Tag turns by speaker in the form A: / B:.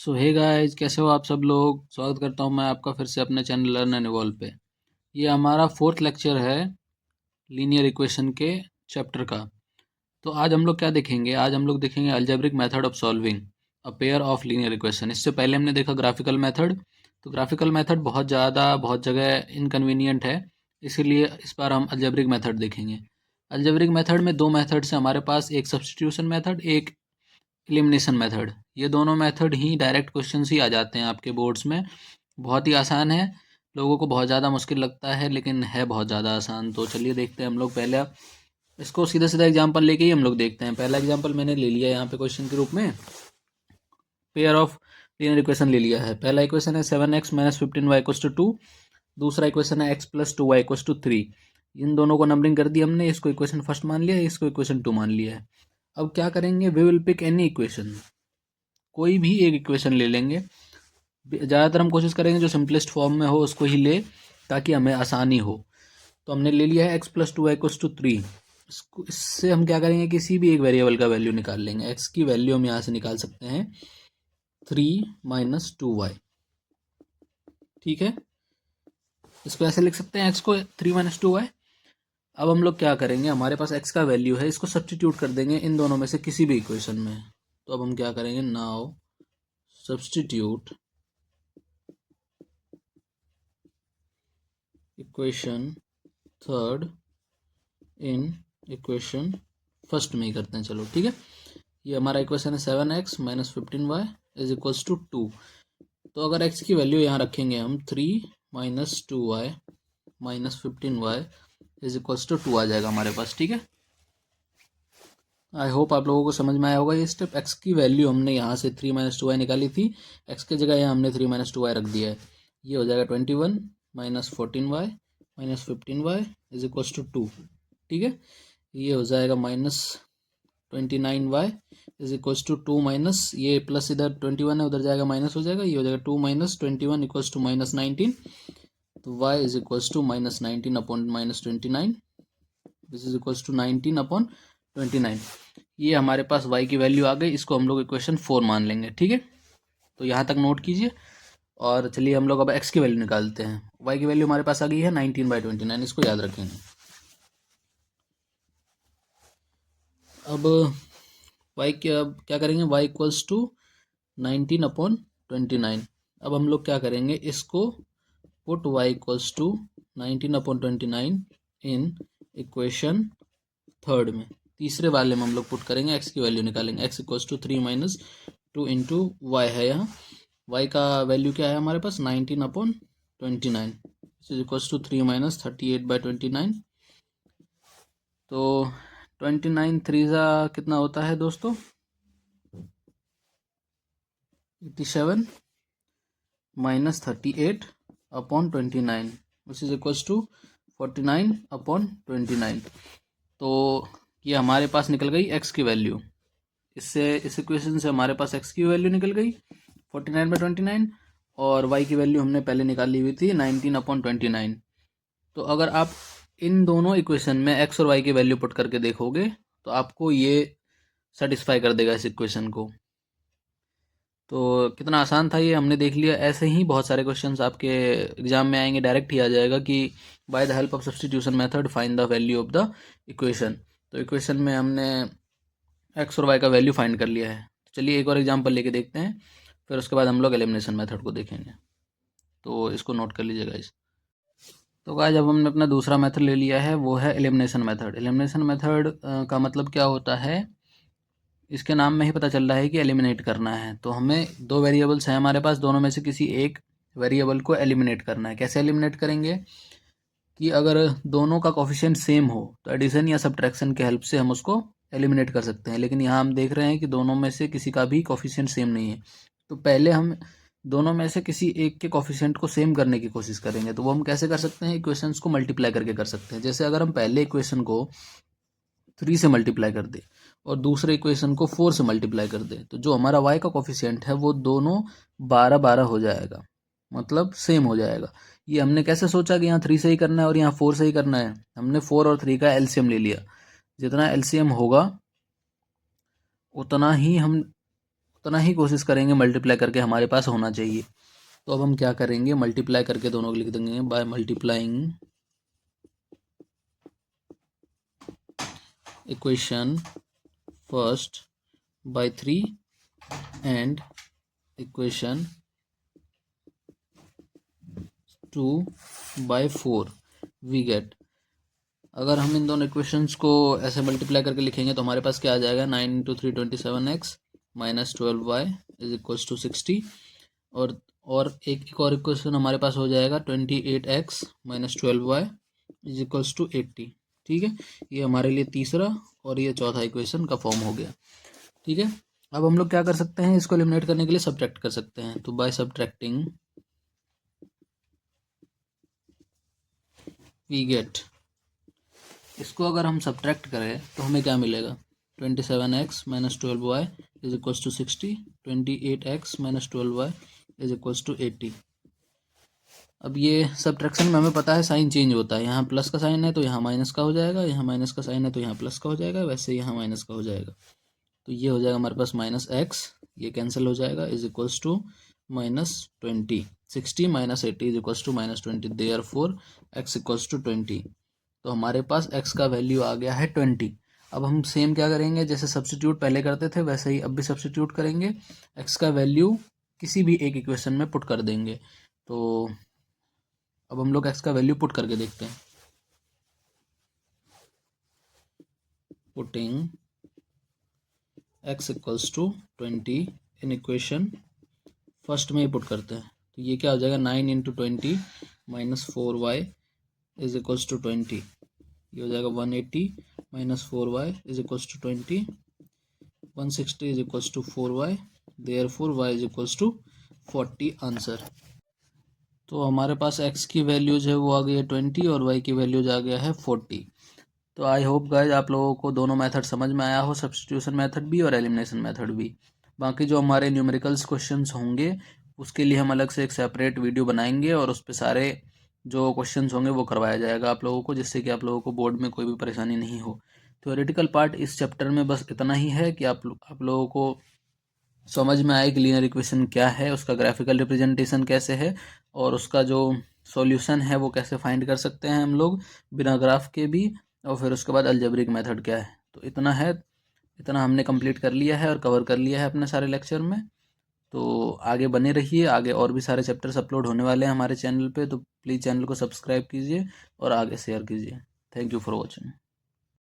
A: सो hey guys, कैसे हो आप सब लोग। स्वागत करता हूं मैं आपका फिर से अपने चैनल लर्न एंड इवॉल्व पे। ये हमारा फोर्थ लेक्चर है लीनियर इक्वेशन के चैप्टर का। तो आज हम लोग क्या देखेंगे, आज हम लोग देखेंगे algebraic method of solving a pair of linear equation. इससे पहले हमने देखा ग्राफिकल मेथड। तो ग्राफिकल मेथड बहुत जगह इनकन्वीनियंट है, इसीलिए इस बार हम अलजेब्रिक मेथड देखेंगे। अलजेब्रिक मेथड में दो मेथड्स हैं हमारे पास, एक सब्स्टिट्यूशन मेथड, एक एलिमिनेशन मेथड। ये दोनों मेथड ही डायरेक्ट क्वेश्चन ही आ जाते हैं आपके बोर्ड्स में। बहुत ही आसान है, लोगों को बहुत ज़्यादा मुश्किल लगता है लेकिन है बहुत ज़्यादा आसान। तो चलिए देखते हैं हम लोग। पहले इसको सीधा सीधा एग्जांपल लेके ही हम लोग देखते हैं। पहला एग्जांपल मैंने ले लिया यहाँ पे क्वेश्चन के रूप में, पेयर ऑफ लीनियर इक्वेशन ले लिया है। पहला इक्वेशन है 7x-15y = 2। दूसरा इक्वेशन है x+2y = 3। इन दोनों को नंबरिंग कर दी हमने, इसको इक्वेशन फर्स्ट मान लिया है, इसको इक्वेशन 2 मान लिया है। अब क्या करेंगे, we will pick any equation, कोई भी एक इक्वेशन ले लेंगे। ज़्यादातर हम कोशिश करेंगे जो सिंपलेस्ट फॉर्म में हो उसको ही ले, ताकि हमें आसानी हो। तो हमने ले लिया है x+2y = 3। इससे हम क्या करेंगे, किसी भी एक वेरिएबल का वैल्यू निकाल लेंगे। x की वैल्यू हम यहाँ से निकाल सकते हैं 3 - 2y। ठीक है, इसको ऐसे लिख सकते हैं, x को 3 - 2y। अब हम लोग क्या करेंगे, हमारे पास x का वैल्यू है, इसको सब्सटीट्यूट कर देंगे इन दोनों में से किसी भी इक्वेशन में। तो अब हम क्या करेंगे, now substitute equation third in equation first में ही करते हैं। चलो ठीक है, ये हमारा इक्वेशन है 7x - 15y = 2। तो अगर x की वैल्यू यहाँ रखेंगे हम 3 - 2y - 15y = 2 आ जाएगा हमारे पास। ठीक है, आई होप आप लोगों को समझ में आया होगा ये स्टेप। x की वैल्यू हमने यहाँ से 3 - 2y निकाली थी, x की जगह यहाँ हमने 3 - 2y रख दिया है। ये हो जाएगा 21 - 14y - 15y = 2। ठीक है, ये हो जाएगा -29y = 2 माइनस ये प्लस, इधर 21 है उधर जाएगा माइनस हो जाएगा, ये हो जाएगा 2 - 21 = -19। तो y = -19/-29, this is equals to 19/29। ये हमारे पास y की वैल्यू आ गई, इसको हम लोग इक्वेशन 4 मान लेंगे। ठीक है, तो यहाँ तक नोट कीजिए। और चलिए हम लोग अब x की वैल्यू निकालते हैं। y की वैल्यू हमारे पास आ गई है 19/29, इसको याद रखेंगे। अब y क्या करेंगे, y = 19/29। अब हम लोग क्या करेंगे, इसको put y = 19/29 in equation third में, तीसरे वाले में हम लोग पुट करेंगे, x की वैल्यू निकालेंगे। x = 3 - 2 × y है यहाँ। y का वैल्यू क्या है हमारे पास, 19/29 = 3 - 38/29। तो 29 3 कितना होता है दोस्तों, 87 - 38/29 = 49/29। तो ये हमारे पास निकल गई x की वैल्यू। इससे इस इक्वेशन से हमारे पास x की वैल्यू निकल गई 49/29, और y की वैल्यू हमने पहले निकाली हुई थी 19/29। तो अगर आप इन दोनों इक्वेशन में x और y की वैल्यू पुट करके देखोगे तो आपको ये सेटिस्फाई कर देगा इस इक्वेशन को। तो कितना आसान था ये, हमने देख लिया। ऐसे ही बहुत सारे क्वेश्चंस आपके एग्जाम में आएंगे, डायरेक्ट ही आ जाएगा कि by the help of substitution method find the value of the equation. तो इक्वेशन में हमने एक्स और वाई का वैल्यू फाइंड कर लिया है। तो चलिए एक और एग्जांपल लेके देखते हैं, फिर उसके बाद हम लोग एलिमिनेशन मेथड को देखेंगे। तो इसको नोट कर लीजिएगा गाइस। तो गाइस जब हमने अपना दूसरा मेथड ले लिया है वो है एलिमिनेशन मेथड। एलिमिनेशन मेथड का मतलब क्या होता है, इसके नाम में ही पता चल रहा है कि एलिमिनेट करना है। तो हमें दो वेरिएबल्स हैं हमारे पास, दोनों में से किसी एक वेरिएबल को एलिमिनेट करना है। कैसे एलिमिनेट करेंगे कि अगर दोनों का कोफिशिएंट सेम हो तो एडिशन या सब्ट्रैक्शन के हेल्प से हम उसको एलिमिनेट कर सकते हैं। लेकिन यहाँ हम देख रहे हैं कि दोनों में से किसी का भी कोफिशिएंट सेम नहीं है। तो पहले हम दोनों में से किसी एक के कोफिशिएंट को सेम करने की कोशिश करेंगे। तो वो हम कैसे कर सकते हैं, इक्वेशंस को मल्टीप्लाई करके कर सकते हैं। जैसे अगर हम पहले इक्वेशन को 3 से मल्टीप्लाई कर दे और दूसरे इक्वेशन को 4 से मल्टीप्लाई कर दे, तो जो हमारा y का कोफिशिएंट है वो दोनों 12 हो जाएगा, मतलब सेम हो जाएगा। ये हमने कैसे सोचा कि यहाँ 3 से ही करना है और यहाँ 4 से ही करना है, हमने 4 और 3 का एलसीएम ले लिया। जितना एलसीएम होगा उतना ही हम उतना ही कोशिश करेंगे मल्टीप्लाई करके हमारे पास होना चाहिए। तो अब हम क्या करेंगे, मल्टीप्लाई करके दोनों को लिख देंगे by multiplying equation first by 3 and equation 2 by 4 we get. अगर हम इन दोनों इक्वेशंस को ऐसे मल्टीप्लाई करके लिखेंगे तो हमारे पास क्या आ जाएगा, 9 into 3 27x minus 12y is equals to 60। और एक और इक्वेशन हमारे पास हो जाएगा 28x minus 12y is equals to 80। ठीक है, ये हमारे लिए तीसरा और ये चौथा इक्वेशन का फॉर्म हो गया। ठीक है, अब हम लोग क्या कर सकते हैं, इसको एलिमिनेट करने के लिए सब्ट्रैक्ट कर सकते हैं। तो बाय सब्ट्रैक्टिंग वी गेट, इसको अगर हम सब्ट्रैक्ट करें तो हमें क्या मिलेगा, 27x minus 12y is equals to 60, 28x minus 12y is equals to 80। अब ये सब्ट्रैक्शन में हमें पता है साइन चेंज होता है, यहाँ प्लस का साइन है तो यहाँ माइनस का हो जाएगा, यहाँ माइनस का साइन है तो यहाँ प्लस का हो जाएगा, वैसे यहाँ माइनस का हो जाएगा। तो ये हो जाएगा हमारे पास माइनस एक्स, ये कैंसिल हो जाएगा, is equals to -20। 60 minus 80 is equals to -20, therefore x equals to 20। तो हमारे पास x का वैल्यू आ गया है 20। अब हम सेम क्या करेंगे, जैसे सब्स्टिट्यूट पहले करते थे वैसे ही अब भी सब्स्टिट्यूट करेंगे, x का वैल्यू किसी भी एक इक्वेशन में पुट कर देंगे। तो अब हम लोग x का वैल्यू पुट करके देखते हैं। Putting x equals to 20 in equation first में ही पुट करते हैं, तो ये क्या हो जाएगा, 9 into 20 minus 4y is equals to 20। ये हो जाएगा 180 minus 4y is equals to 20, 160 is equals to 4y, therefore y is equals to 40 answer. तो हमारे पास x की वैल्यूज है वो आ गई है 20 और y की वैल्यूज आ गया है 40। तो आई होप गाइज आप लोगों को दोनों मेथड समझ में आया हो, सब्स्टिट्यूशन मेथड भी और एलिमिनेशन मेथड भी। बाकी जो हमारे न्यूमेरिकल्स क्वेश्चंस होंगे उसके लिए हम अलग से एक सेपरेट वीडियो बनाएंगे और उस पर सारे जो क्वेश्चंस होंगे वो करवाया जाएगा आप लोगों को, जिससे कि आप लोगों को बोर्ड में कोई भी परेशानी नहीं हो। थ्योरेटिकल पार्ट इस चैप्टर में बस इतना ही है कि आप लोगों को समझ में आए कि लीनियर इक्वेशन क्या है, उसका ग्राफिकल रिप्रेजेंटेशन कैसे है और उसका जो सॉल्यूशन है वो कैसे फाइंड कर सकते हैं हम लोग बिना ग्राफ के भी, और फिर उसके बाद अलजेब्रिक मेथड क्या है। तो इतना है, इतना हमने कंप्लीट कर लिया है और कवर कर लिया है अपने सारे लेक्चर में। तो आगे बने रहिए, आगे और भी सारे चैप्टर्स अपलोड होने वाले हैं हमारे चैनल पे, तो प्लीज़ चैनल को सब्सक्राइब कीजिए और आगे शेयर कीजिए। Thank you for watching.